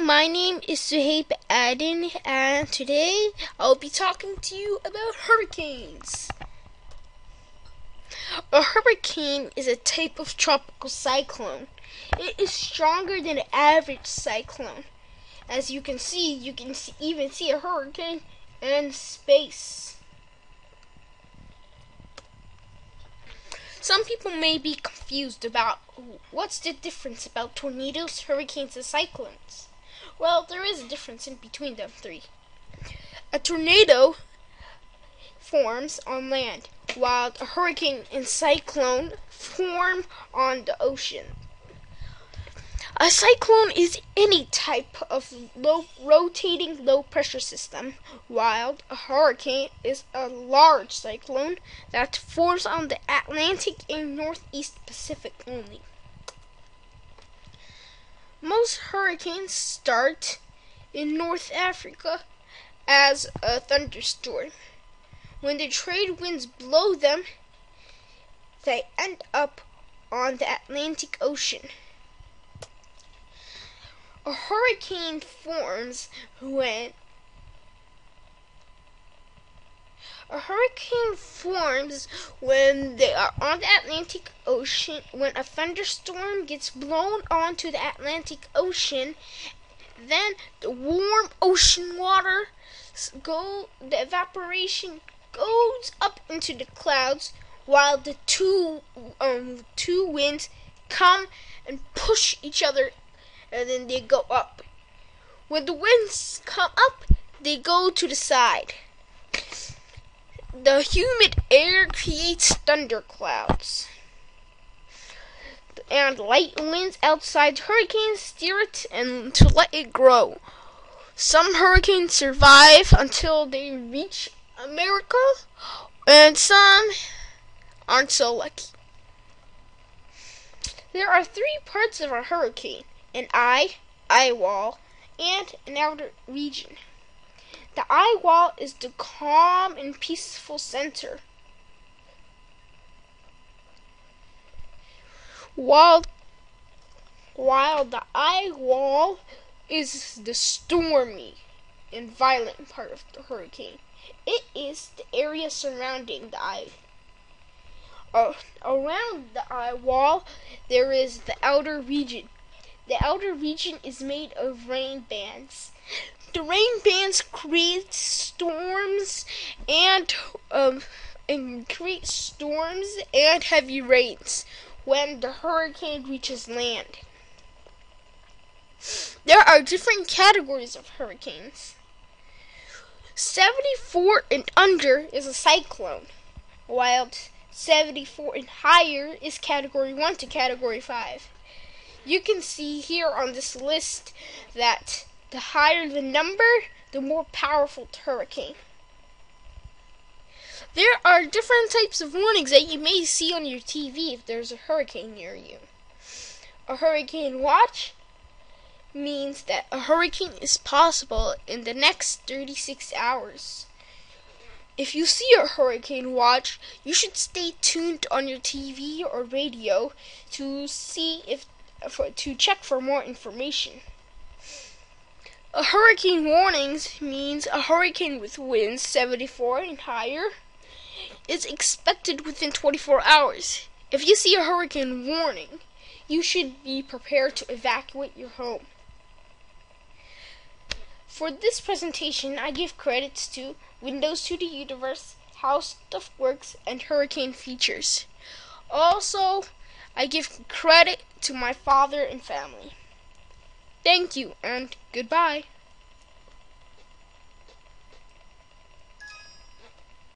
my name is Suheyb Aden, and today I'll be talking to you about hurricanes. A hurricane is a type of tropical cyclone. It is stronger than an average cyclone. As you can even see a hurricane in space. Some people may be confused about what's the difference about tornadoes, hurricanes, and cyclones. Well, there is a difference in between them three. A tornado forms on land, while a hurricane and cyclone form on the ocean. A cyclone is any type of rotating low-pressure system, while a hurricane is a large cyclone that forms on the Atlantic and Northeast Pacific only. Most hurricanes start in North Africa as a thunderstorm. When the trade winds blow them, they end up on the Atlantic Ocean. A hurricane forms when they are on the Atlantic Ocean. When a thunderstorm gets blown onto the Atlantic Ocean, then the warm ocean water the evaporation goes up into the clouds, while the two winds come and push each other, and then they go up. When the winds come up, they go to the side. The humid air creates thunderclouds, and light winds outside hurricanes steer it and to let it grow. Some hurricanes survive until they reach America, and some aren't so lucky. There are three parts of a hurricane: an eye wall, and an outer region. The eye wall is the calm and peaceful center, while the eye wall is the stormy and violent part of the hurricane. It is the area surrounding the eye. Around the eye wall, there is the outer region. The outer region is made of rain bands. The rain bands create storms and heavy rains when the hurricane reaches land. There are different categories of hurricanes. 74 and under is a cyclone, while 74 and higher is Category 1 to Category 5. You can see here on this list that the higher the number, the more powerful the hurricane. There are different types of warnings that you may see on your TV if there's a hurricane near you. A hurricane watch means that a hurricane is possible in the next 36 hours. If you see a hurricane watch, you should stay tuned on your TV or radio to check for more information. A hurricane warnings means a hurricane with winds 74 and higher is expected within 24 hours. If you see a hurricane warning, you should be prepared to evacuate your home. For this presentation, I give credits to Windows to the Universe, How Stuff Works, and Hurricane Features. Also, I give credit to my father and family. Thank you, and goodbye.